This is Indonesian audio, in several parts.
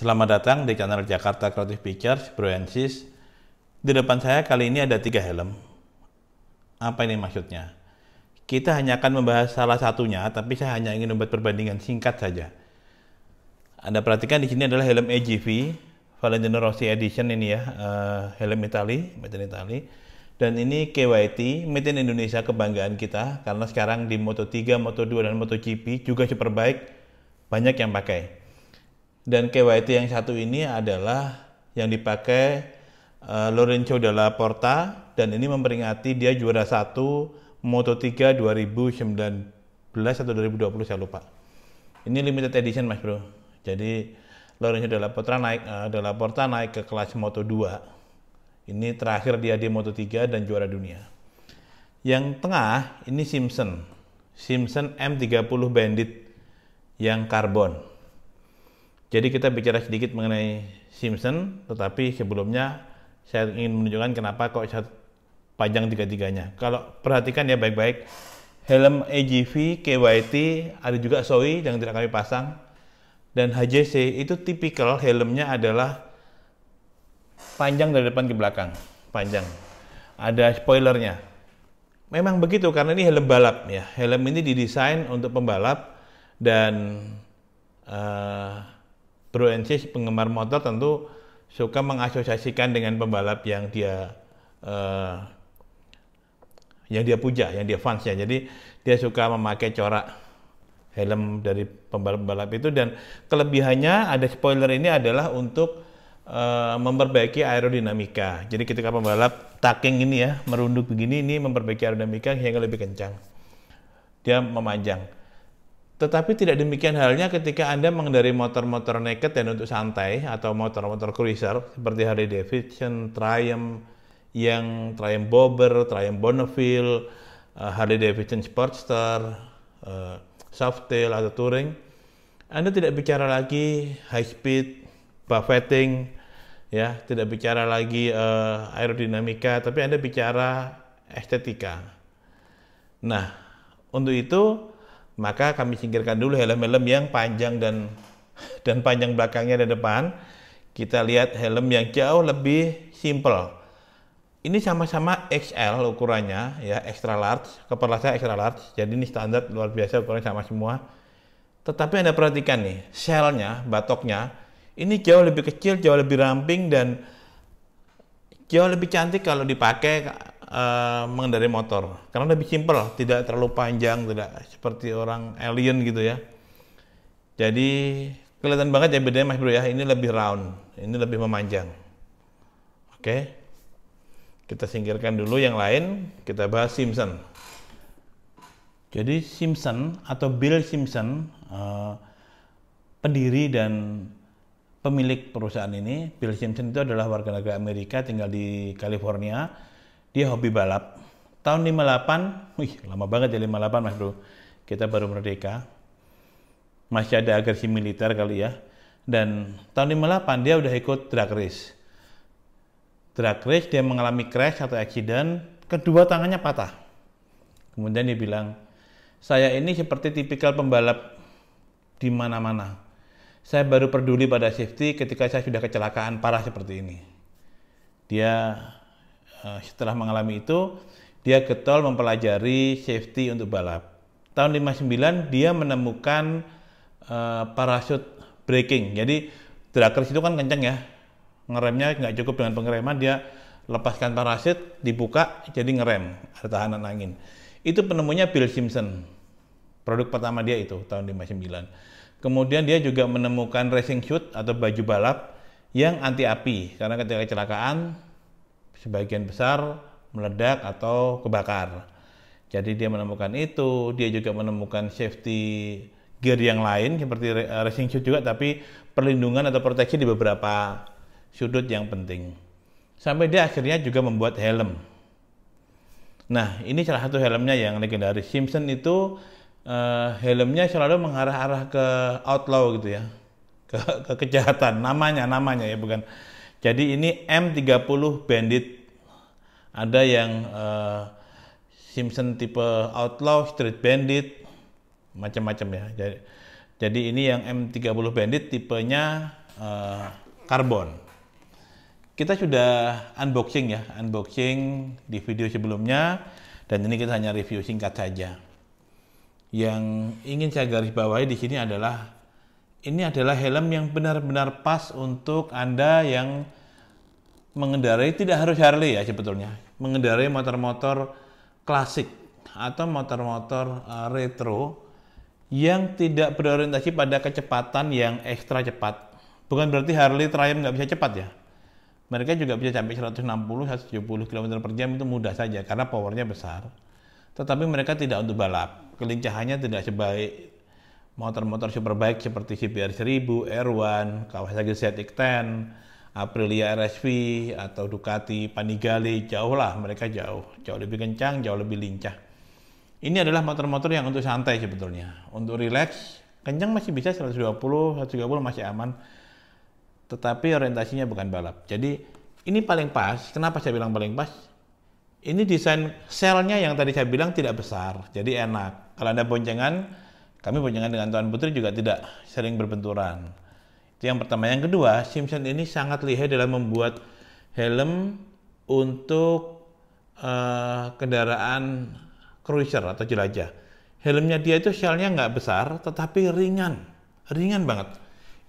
Selamat datang di channel Jakarta Creative Pictures, Bro and Sis. Di depan saya kali ini ada 3 helm. Apa ini maksudnya? Kita hanya akan membahas salah satunya, tapi saya hanya ingin membuat perbandingan singkat saja. Anda perhatikan di sini adalah helm AGV, Valentino Rossi Edition ini ya, helm Itali, made in Italy. Dan ini KYT, made in Indonesia, kebanggaan kita, karena sekarang di Moto3, Moto2, dan MotoGP juga Superbike banyak yang pakai. Dan KYT yang satu ini adalah yang dipakai Lorenzo Dalla Porta, dan ini memperingati dia juara 1 Moto3 2019 atau 2020 saya lupa. Ini limited edition Mas Bro. Jadi Lorenzo Dalla Porta naik ke kelas Moto2. Ini terakhir dia di Moto3 dan juara dunia. Yang tengah ini Simpson M30 Bandit yang karbon. Jadi kita bicara sedikit mengenai Simpson, tetapi sebelumnya saya ingin menunjukkan kenapa kok panjang tiga-tiganya. Kalau perhatikan ya baik-baik, helm AGV, KYT, ada juga Soi yang tidak kami pasang, dan HJC itu tipikal helmnya adalah panjang dari depan ke belakang, panjang. Ada spoilernya. Memang begitu karena ini helm balap ya. Helm ini didesain untuk pembalap dan Bro and Sis penggemar motor tentu suka mengasosiasikan dengan pembalap yang dia puja, yang dia fans ya. Jadi dia suka memakai corak helm dari pembalap-pembalap itu, dan kelebihannya ada spoiler ini adalah untuk memperbaiki aerodinamika. Jadi ketika pembalap taking ini ya, merunduk begini, ini memperbaiki aerodinamika sehingga lebih kencang. Dia memanjang. Tetapi tidak demikian halnya ketika Anda mengendarai motor-motor naked dan untuk santai atau motor-motor cruiser seperti Harley Davidson, Triumph, Bobber, Triumph Bonneville, Harley Davidson Sportster, Softail atau Touring. Anda tidak bicara lagi high speed, buffeting, ya, tidak bicara lagi aerodinamika, tapi Anda bicara estetika. Nah, untuk itu maka kami singkirkan dulu helm-helm yang panjang dan panjang belakangnya dan depan. Kita lihat helm yang jauh lebih simple. Ini sama-sama XL ukurannya ya, extra large, kepala saya extra large. Jadi ini standar luar biasa, ukurannya sama semua. Tetapi Anda perhatikan nih, shellnya, batoknya, ini jauh lebih kecil, jauh lebih ramping, dan jauh lebih cantik kalau dipakai mengendarai motor, karena lebih simpel, tidak terlalu panjang, tidak seperti orang alien gitu ya. Jadi kelihatan banget ya bedanya Mas Bro ya, ini lebih round, ini lebih memanjang. Oke, kita singkirkan dulu yang lain, kita bahas Simpson. Jadi Simpson atau Bill Simpson, pendiri dan pemilik perusahaan ini. Bill Simpson itu adalah warga negara Amerika, tinggal di California. Dia hobi balap. Tahun 58, lama banget ya 58 Mas Bro. Kita baru merdeka. Masih ada agresi militer kali ya. Dan tahun 58 dia udah ikut drag race. Drag race dia mengalami crash atau accident, kedua tangannya patah. Kemudian dia bilang, saya ini seperti tipikal pembalap di mana-mana. Saya baru peduli pada safety ketika saya sudah kecelakaan parah seperti ini. Dia setelah mengalami itu, dia getol mempelajari safety untuk balap. Tahun 59 dia menemukan parachute braking. Jadi drag race itu kan kenceng ya, ngeremnya nggak cukup dengan pengereman, dia lepaskan parachute, dibuka, jadi ngerem, ada tahanan angin. Itu penemunya Bill Simpson. Produk pertama dia itu tahun 59. Kemudian dia juga menemukan racing suit atau baju balap yang anti api, karena ketika kecelakaan sebagian besar meledak atau kebakar. Jadi dia menemukan itu. Dia juga menemukan safety gear yang lain seperti racing suit juga, tapi perlindungan atau proteksi di beberapa sudut yang penting. Sampai dia akhirnya juga membuat helm. Nah, ini salah satu helmnya yang legendaris. Simpson itu helmnya selalu mengarah-arah ke outlaw gitu ya, ke kejahatan. Namanya ya, bukan. Jadi ini M30 Bandit. Ada yang Simpson tipe Outlaw, Street Bandit, macam-macam ya. Jadi ini yang M30 Bandit tipenya karbon. Kita sudah unboxing ya, unboxing di video sebelumnya, dan ini kita hanya review singkat saja. Yang ingin saya garis bawahi di sini adalah ini adalah helm yang benar-benar pas untuk Anda yang mengendarai, tidak harus Harley ya sebetulnya, mengendarai motor-motor klasik atau motor-motor retro yang tidak berorientasi pada kecepatan yang ekstra cepat. Bukan berarti Harley Triumph nggak bisa cepat ya. Mereka juga bisa sampai 160-170 km per jam, itu mudah saja karena powernya besar. Tetapi mereka tidak untuk balap. Kelincahannya tidak sebaik motor-motor superbike seperti CBR 1000, R1, Kawasaki ZX-10, Aprilia RSV, atau Ducati Panigale. Jauh lah, mereka jauh lebih kencang, jauh lebih lincah. Ini adalah motor-motor yang untuk santai sebetulnya. Untuk relax, kencang masih bisa 120, 130 masih aman. Tetapi orientasinya bukan balap. Jadi ini paling pas. Kenapa saya bilang paling pas? Ini desain selnya yang tadi saya bilang tidak besar, jadi enak. Kalau Anda boncengan, kami boncengan dengan Tuan Putri juga tidak sering berbenturan. Itu yang pertama. Yang kedua, Simpson ini sangat lihai dalam membuat helm untuk kendaraan cruiser atau jelajah. Helmnya dia itu shellnya nggak besar, tetapi ringan banget.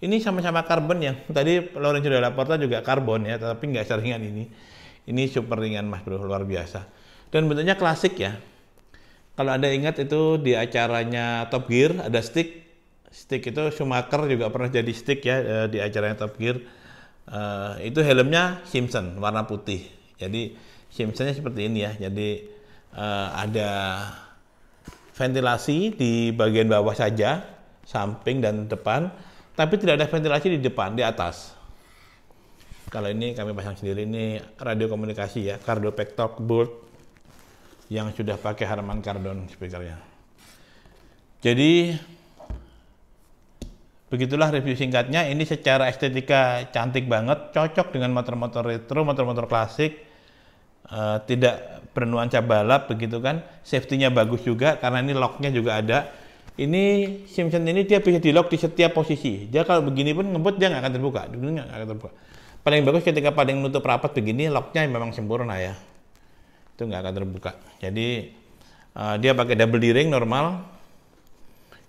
Ini sama-sama karbon, yang tadi Lorenzo Della Porta juga karbon ya, tetapi nggak seringan ini. Ini super ringan Mas Bro, luar biasa. Dan bentuknya klasik ya. Kalau Anda ingat itu di acaranya Top Gear ada stick. Stick itu Schumacher juga pernah jadi stick ya di acaranya Top Gear. Itu helmnya Simpson warna putih. Jadi Simpsonnya seperti ini ya. Jadi ada ventilasi di bagian bawah saja, samping dan depan. Tapi tidak ada ventilasi di depan, di atas. Kalau ini kami pasang sendiri, ini radio komunikasi ya, Cardiopac Talkboard yang sudah pakai Harman Kardon speakernya. Jadi begitulah review singkatnya. Ini secara estetika cantik banget, cocok dengan motor-motor retro, motor-motor klasik, tidak bernuansa balap begitu kan. Safety-nya bagus juga karena ini lock-nya juga ada. Ini Simpson ini dia bisa di lock di setiap posisi. Dia kalau begini pun ngebut dia nggak akan terbuka. Nggak akan terbuka. Paling bagus ketika paling nutup rapat begini, locknya memang sempurna ya. Itu nggak akan terbuka. Jadi dia pakai double D-ring normal.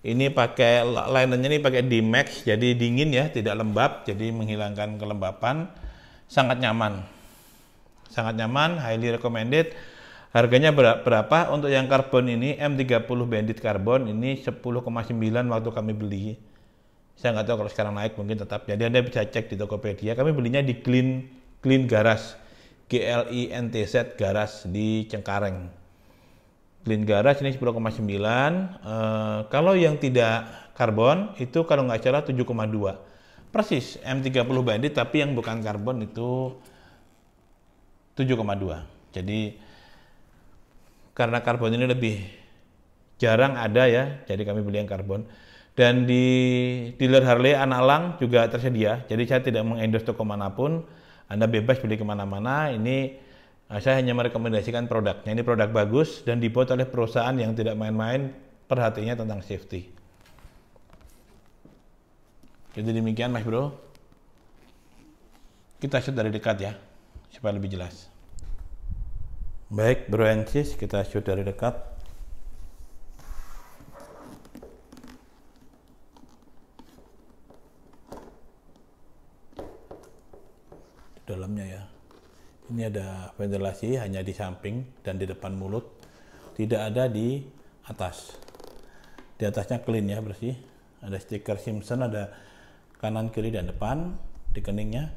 Ini pakai linernya ini pakai D-Max, jadi dingin ya, tidak lembab, jadi menghilangkan kelembapan. Sangat nyaman, highly recommended. Harganya berapa? Untuk yang karbon ini M30 Bandit karbon ini 10,9 waktu kami beli. Saya nggak tahu kalau sekarang naik, mungkin tetap. Jadi Anda bisa cek di Tokopedia. Kami belinya di Clean Garage, GLINTZ Garage di Cengkareng. Clean Garage ini 10,9. Kalau yang tidak karbon itu kalau nggak salah 7,2. Persis M30 Bandit, tapi yang bukan karbon itu 7,2. Jadi karena karbon ini lebih jarang ada ya, jadi kami beli yang karbon. Dan di dealer Harley Analang juga tersedia, jadi saya tidak mengendorse toko manapun. Anda bebas beli kemana-mana. Ini saya hanya merekomendasikan produknya. Ini produk bagus dan dibuat oleh perusahaan yang tidak main-main perhatiannya tentang safety. Jadi demikian Mas Bro. Kita shoot dari dekat ya, supaya lebih jelas. Baik Bro and Sis, kita shoot dari dekat. Dalamnya ya. Ini ada ventilasi hanya di samping dan di depan mulut. Tidak ada di atas. Di atasnya clean ya, bersih. Ada stiker Simpson, ada kanan, kiri, dan depan di keningnya.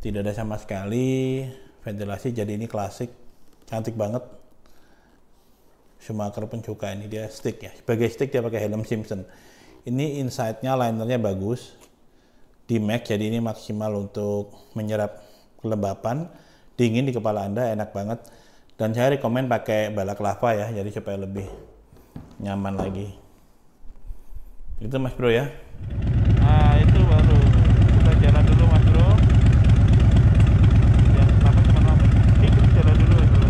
Tidak ada sama sekali ventilasi, jadi ini klasik. Cantik banget. Schumacher pun suka, ini dia stick ya. Sebagai stick dia pakai helm Simpson. Ini inside-nya linernya bagus. D-Max, jadi ini maksimal untuk menyerap kelembapan. Dingin di kepala Anda, enak banget. Dan saya rekomen pakai balaclava ya, jadi supaya lebih nyaman lagi. Itu Mas Bro ya. Nah itu baru kita jalan dulu Mas Bro. Yang pertama teman-teman, ikut jalan dulu Mas Bro.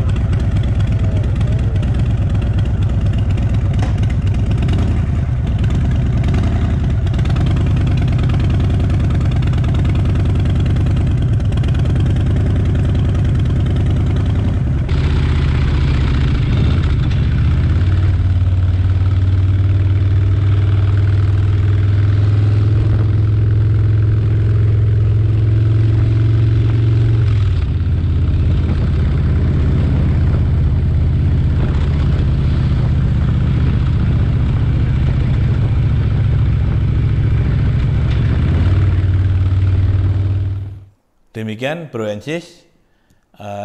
Demikian Bro and Sis,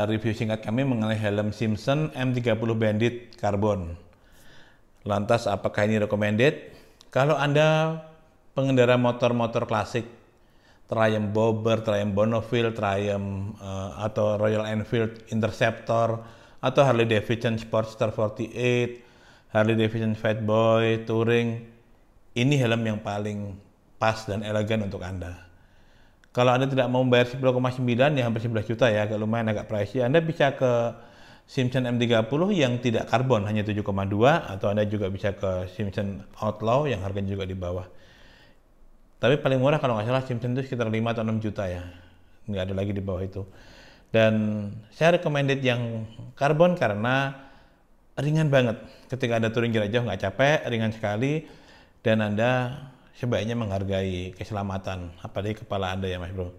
review singkat kami mengenai helm Simpson M30 Bandit Carbon. Lantas apakah ini recommended? Kalau Anda pengendara motor-motor klasik, Triumph Bobber, Triumph Bonneville, Triumph atau Royal Enfield Interceptor, atau Harley Davidson Sportster 48, Harley Davidson Fatboy, Touring, ini helm yang paling pas dan elegan untuk Anda. Kalau Anda tidak mau membayar 10,9 ya hampir 11 juta ya, agak lumayan agak pricey, Anda bisa ke Simpson M30 yang tidak karbon hanya 7,2, atau Anda juga bisa ke Simpson Outlaw yang harganya juga di bawah. Tapi paling murah kalau nggak salah Simpson itu sekitar 5 atau 6 juta ya, nggak ada lagi di bawah itu. Dan saya recommended yang karbon karena ringan banget. Ketika Anda touring jarak jauh nggak capek, ringan sekali, dan Anda sebaiknya menghargai keselamatan, apalagi kepala Anda ya Mas Bro.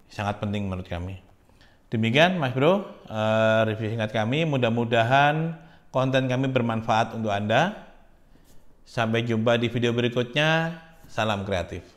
Sangat penting menurut kami. Demikian Mas Bro, review singkat kami. Mudah-mudahan konten kami bermanfaat untuk Anda. Sampai jumpa di video berikutnya. Salam kreatif.